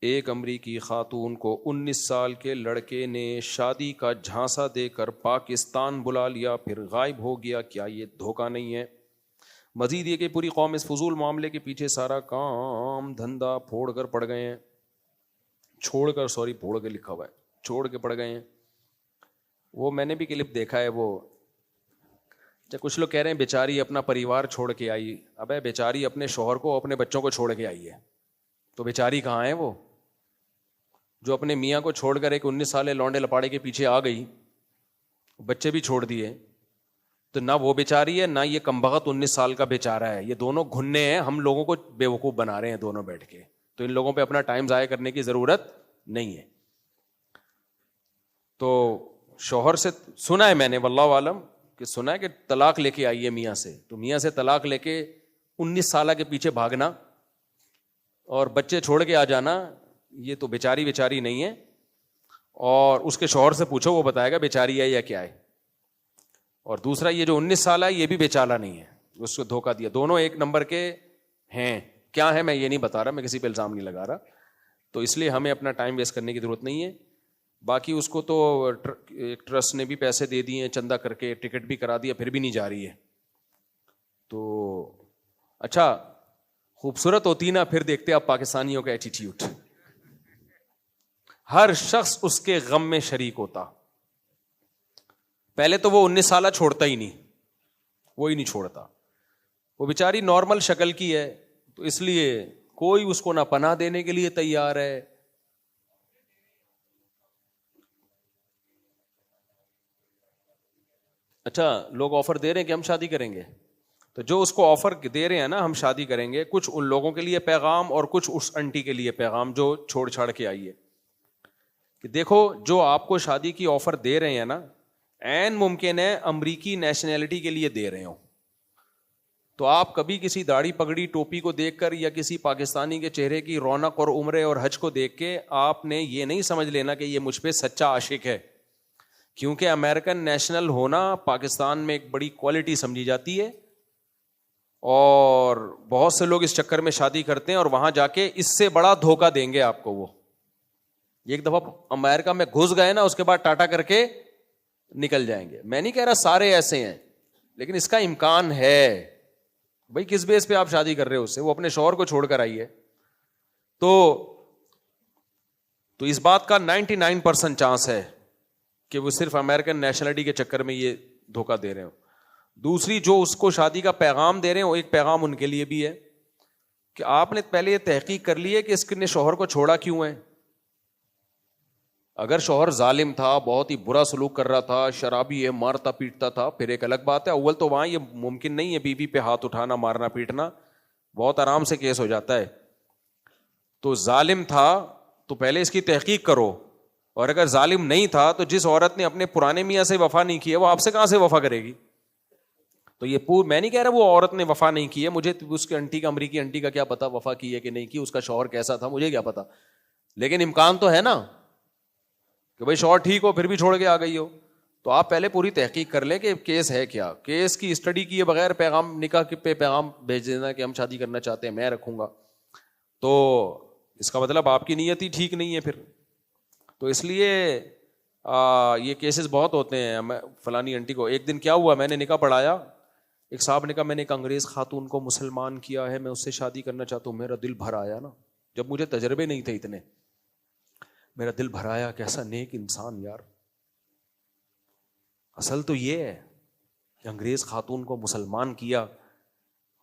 ایک امریکی خاتون کو 19 سال کے لڑکے نے شادی کا جھانسا دے کر پاکستان بلا لیا، پھر غائب ہو گیا. کیا یہ دھوکہ نہیں ہے؟ مزید یہ کہ پوری قوم اس فضول معاملے کے پیچھے سارا کام دھندا پھوڑ کر پڑ گئے ہیں، پھوڑ کے لکھا ہوا ہے، چھوڑ کے پڑ گئے ہیں. وہ میں نے بھی کلپ دیکھا ہے، وہ کچھ لوگ کہہ رہے ہیں بیچاری اپنا پریوار چھوڑ کے آئی. ابے بیچاری اپنے شوہر کو اپنے بچوں کو چھوڑ کے آئی ہے، تو بیچاری کہاں ہے؟ وہ جو اپنے میاں کو چھوڑ کر ایک 19 سالے لونڈے لپاڑے کے پیچھے آ گئی، بچے بھی چھوڑ دیے، تو نہ وہ بیچاری ہے نہ یہ کمبخت 19 سال کا بیچارہ ہے. یہ دونوں گھننے ہیں، ہم لوگوں کو بیوقوف بنا رہے ہیں دونوں بیٹھ کے. تو ان لوگوں پہ اپنا ٹائم ضائع کرنے کی ضرورت نہیں ہے. تو شوہر سے سنا ہے میں نے، واللہ عالم، کہ سنا ہے کہ طلاق لے کے آئی ہے میاں سے. تو میاں سے طلاق لے کے 19 سالہ کے پیچھے بھاگنا اور بچے چھوڑ کے آ جانا، یہ تو بیچاری نہیں ہے. اور اس کے شوہر سے پوچھو، وہ بتائے گا بیچاری ہے یا کیا ہے. اور دوسرا یہ جو 19 سالہ ہے یہ بھی بیچارہ نہیں ہے، اس کو دھوکہ دیا. دونوں ایک نمبر کے ہیں. کیا ہے میں یہ نہیں بتا رہا، میں کسی پہ الزام نہیں لگا رہا. تو اس لیے ہمیں اپنا ٹائم ویسٹ کرنے کی ضرورت نہیں ہے. باقی اس کو تو ایک ٹرسٹ نے بھی پیسے دے دیے ہیں چندہ کر کے، ٹکٹ بھی کرا دیا، پھر بھی نہیں جا رہی ہے. تو اچھا خوبصورت ہوتی نا، پھر دیکھتے آپ پاکستانیوں کا ایٹیٹیوڈ. ہر شخص اس کے غم میں شریک ہوتا. پہلے تو وہ 19 سالہ چھوڑتا ہی نہیں، وہی نہیں چھوڑتا. وہ بیچاری نارمل شکل کی ہے، تو اس لیے کوئی اس کو نہ پناہ دینے کے لیے تیار ہے. اچھا لوگ آفر دے رہے ہیں کہ ہم شادی کریں گے، تو جو اس کو آفر دے رہے ہیں نا ہم شادی کریں گے، کچھ ان لوگوں کے لیے پیغام اور کچھ اس انٹی کے لیے پیغام جو چھوڑ چھاڑ کے آئی ہے، کہ دیکھو جو آپ کو شادی کی آفر دے رہے ہیں نا، عین ممکن ہے امریکی نیشنلٹی کے لیے دے رہے ہوں. تو آپ کبھی کسی داڑھی پگڑی ٹوپی کو دیکھ کر یا کسی پاکستانی کے چہرے کی رونق اور عمرے اور حج کو دیکھ کے آپ نے یہ نہیں سمجھ لینا کہ یہ مجھ پہ سچا عاشق ہے. کیونکہ امریکن نیشنل ہونا پاکستان میں ایک بڑی کوالٹی سمجھی جاتی ہے، اور بہت سے لوگ اس چکر میں شادی کرتے ہیں اور وہاں جا کے اس سے بڑا دھوکہ دیں گے آپ کو. وہ ایک دفعہ امریکہ میں گھس گئے نا، اس کے بعد ٹاٹا کر کے نکل جائیں گے. میں نہیں کہہ رہا سارے ایسے ہیں، لیکن اس کا امکان ہے. بھائی کس بیس پہ آپ شادی کر رہے ہو اس سے؟ وہ اپنے شوہر کو چھوڑ کر آئی ہے. تو اس بات کا 99% چانس ہے کہ وہ صرف امریکن نیشنلٹی کے چکر میں یہ دھوکہ دے رہے ہو. دوسری جو اس کو شادی کا پیغام دے رہے ہیں، وہ ایک پیغام ان کے لیے بھی ہے کہ آپ نے پہلے یہ تحقیق کر لی ہے کہ اس نے شوہر کو چھوڑا کیوں ہے. اگر شوہر ظالم تھا، بہت ہی برا سلوک کر رہا تھا، شرابی ہے، مارتا پیٹتا تھا، پھر ایک الگ بات ہے. اول تو وہاں یہ ممکن نہیں ہے بیوی پہ ہاتھ اٹھانا، مارنا پیٹنا، بہت آرام سے کیس ہو جاتا ہے. تو ظالم تھا تو پہلے اس کی تحقیق کرو. اور اگر ظالم نہیں تھا تو جس عورت نے اپنے پرانے میاں سے وفا نہیں کی ہے، وہ آپ سے کہاں سے وفا کرے گی؟ تو یہ میں نہیں کہہ رہا وہ عورت نے وفا نہیں کی ہے، مجھے اس کے انٹی کا، امریکی انٹی کا کیا پتا وفا کی ہے کہ نہیں کی، اس کا شوہر کیسا تھا مجھے کیا پتا. لیکن امکان تو ہے نا کہ بھائی شوہر ٹھیک ہو پھر بھی چھوڑ کے آ گئی ہو. تو آپ پہلے پوری تحقیق کر لیں کہ کیس ہے کیا. کیس کی اسٹڈی کیے بغیر پیغام نکاح پہ پیغام بھیج دینا کہ ہم شادی کرنا چاہتے ہیں، میں رکھوں گا، تو اس کا مطلب آپ کی نیت ہی ٹھیک نہیں ہے پھر. تو اس لیے یہ کیسز بہت ہوتے ہیں. فلانی انٹی کو ایک دن کیا ہوا، میں نے نکاح پڑھایا، ایک صاحب نے کہا میں نے ایک انگریز خاتون کو مسلمان کیا ہے، میں اس سے شادی کرنا چاہتا ہوں. میرا دل بھر آیا نا، جب مجھے تجربے نہیں تھے اتنے، میرا دل بھر آیا، کیسا نیک انسان یار. اصل تو یہ ہے کہ انگریز خاتون کو مسلمان کیا،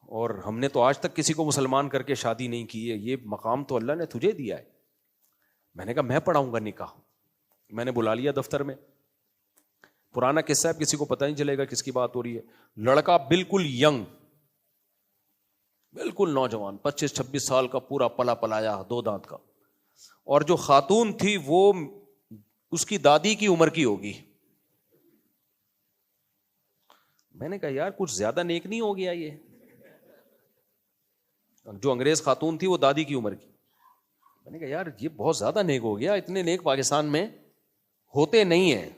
اور ہم نے تو آج تک کسی کو مسلمان کر کے شادی نہیں کی ہے. یہ مقام تو اللہ نے تجھے دیا ہے. میں نے کہا میں پڑھاؤں گا نکاح. میں نے بلا لیا دفتر میں. پرانا قصہ ہے، کسی کو پتہ نہیں چلے گا کس کی بات ہو رہی ہے. لڑکا بالکل ینگ، بالکل نوجوان، 25-26 سال کا، پورا پلا پلایا، 2 دانت کا. اور جو خاتون تھی وہ اس کی دادی کی عمر کی ہوگی. میں نے کہا یار کچھ زیادہ نیک نہیں ہو گیا یہ؟ جو انگریز خاتون تھی وہ دادی کی عمر کی. میں نے کہا یار یہ بہت زیادہ نیک ہو گیا، اتنے نیک پاکستان میں ہوتے نہیں ہیں.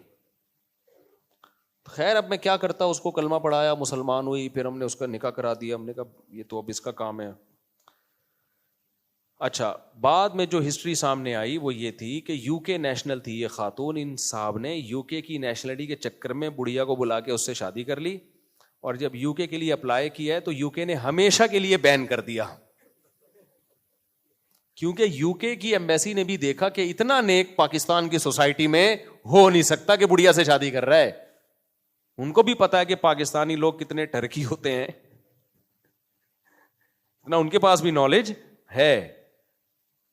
خیر اب میں کیا کرتا، اس کو کلمہ پڑھایا، مسلمان ہوئی، پھر ہم نے اس کا نکاح کرا دیا. ہم نے کہا یہ تو اب اس کا کام ہے. اچھا، بعد میں جو ہسٹری سامنے آئی وہ یہ تھی کہ یو کے نیشنل تھی یہ خاتون، ان صاحب نے یو کے کی نیشنلٹی کے چکر میں بڑھیا کو بلا کے اس سے شادی کر لی، اور جب یو کے لیے اپلائی کیا ہے تو یو کے نے ہمیشہ کے لیے بین کر دیا، کیونکہ یو کے کی ایمبیسی نے بھی دیکھا کہ اتنا نیک پاکستان کی سوسائٹی میں ہو نہیں سکتا کہ بڑھیا سے شادی کر رہا ہے. ان کو بھی پتا ہے کہ پاکستانی لوگ کتنے ٹرکی ہوتے ہیں، اتنا ان کے پاس بھی نالج ہے،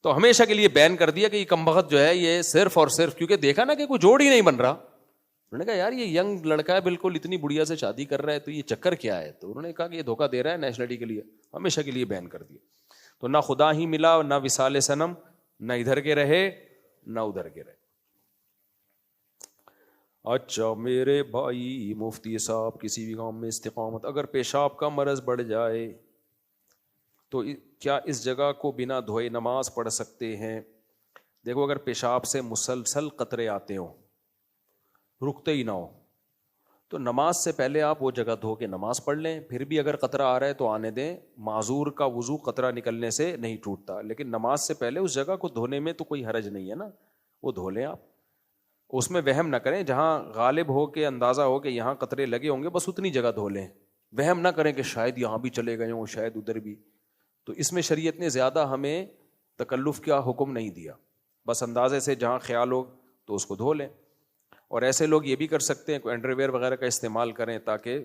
تو ہمیشہ کے لیے بین کر دیا کہ یہ کمبخت جو ہے یہ صرف اور صرف، کیونکہ دیکھا نا کہ کوئی جوڑ ہی نہیں بن رہا. انہوں نے کہا یار یہ ینگ لڑکا ہے بالکل، اتنی بڑھیا سے شادی کر رہا ہے، تو یہ چکر کیا ہے؟ تو انہوں نے کہا کہ یہ دھوکہ دے رہا ہے نیشنلٹی کے لیے، ہمیشہ کے لیے بین کر دیا. تو نہ خدا ہی ملا، نہ وصال صنم، نہ ادھر کے رہے نہ ادھر کے رہے. اچھا میرے بھائی مفتی صاحب، کسی بھی کام میں استقامت، اگر پیشاب کا مرض بڑھ جائے تو کیا اس جگہ کو بنا دھوئے نماز پڑھ سکتے ہیں؟ دیکھو اگر پیشاب سے مسلسل قطرے آتے ہوں، رکتے ہی نہ ہو، تو نماز سے پہلے آپ وہ جگہ دھو کے نماز پڑھ لیں. پھر بھی اگر قطرہ آ رہا ہے تو آنے دیں، معذور کا وضو قطرہ نکلنے سے نہیں ٹوٹتا، لیکن نماز سے پہلے اس جگہ کو دھونے میں تو کوئی حرج نہیں ہے نا، وہ دھو لیں آپ. اس میں وہم نہ کریں، جہاں غالب ہو کے اندازہ ہو کہ یہاں قطرے لگے ہوں گے بس اتنی جگہ دھو لیں. وہم نہ کریں کہ شاید یہاں بھی چلے گئے ہوں، شاید ادھر بھی. تو اس میں شریعت نے زیادہ ہمیں تکلف کا حکم نہیں دیا، بس اندازے سے جہاں خیال ہو تو اس کو دھو لیں. اور ایسے لوگ یہ بھی کر سکتے ہیں، کوئی انڈر ویئر وغیرہ کا استعمال کریں تاکہ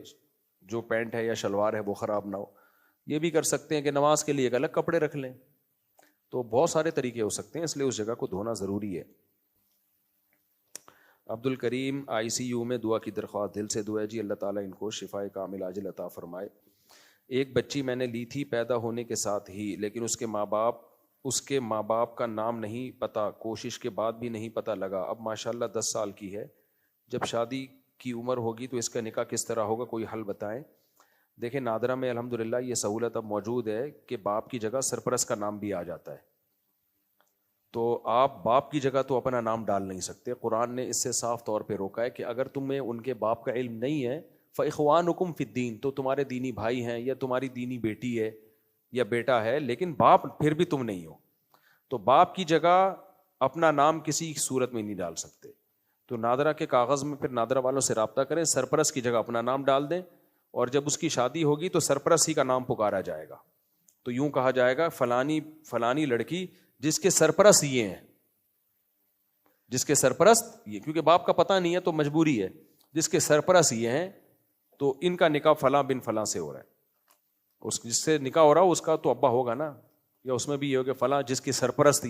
جو پینٹ ہے یا شلوار ہے وہ خراب نہ ہو. یہ بھی کر سکتے ہیں کہ نماز کے لیے ایک الگ کپڑے رکھ لیں. تو بہت سارے طریقے ہو سکتے ہیں، اس لیے اس جگہ کو دھونا ضروری ہے. عبد الکریم آئی سی یو میں دعا کی درخواست، دل سے دعا ہے جی اللہ تعالیٰ ان کو شفائے کامل عاجل عطا فرمائے. ایک بچی میں نے لی تھی پیدا ہونے کے ساتھ ہی، لیکن اس کے ماں باپ کا نام نہیں پتا، کوشش کے بعد بھی نہیں پتا لگا. اب ماشاءاللہ 10 سال کی ہے، جب شادی کی عمر ہوگی تو اس کا نکاح کس طرح ہوگا، کوئی حل بتائیں. دیکھیں نادرہ میں الحمدللہ یہ سہولت اب موجود ہے کہ باپ کی جگہ سرپرست کا نام بھی آ جاتا ہے. تو آپ باپ کی جگہ تو اپنا نام ڈال نہیں سکتے. قرآن نے اس سے صاف طور پہ روکا ہے کہ اگر تمہیں ان کے باپ کا علم نہیں ہے فَإِخْوَانُكُمْ فِي الدِّينِ، تو تمہارے دینی بھائی ہیں یا تمہاری دینی بیٹی ہے یا بیٹا ہے، لیکن باپ پھر بھی تم نہیں ہو. تو باپ کی جگہ اپنا نام کسی صورت میں نہیں ڈال سکتے. تو نادرہ کے کاغذ میں پھر نادرہ والوں سے رابطہ کریں، سرپرست کی جگہ اپنا نام ڈال دیں، اور جب اس کی شادی ہوگی تو سرپرست ہی کا نام پکارا جائے گا. تو یوں کہا جائے گا فلانی لڑکی جس کے سرپرست یہ ہیں، جس کے سرپرست یہ، کیونکہ باپ کا پتہ نہیں ہے تو مجبوری ہے، جس کے سرپرست یہ ہیں تو ان کا نکاح فلاں بن فلاں سے ہو رہا ہے. اس جس سے نکاح ہو رہا ہو اس کا تو ابا ہوگا نا، یا اس میں بھی یہ ہو کہ فلاں جس کی سرپرست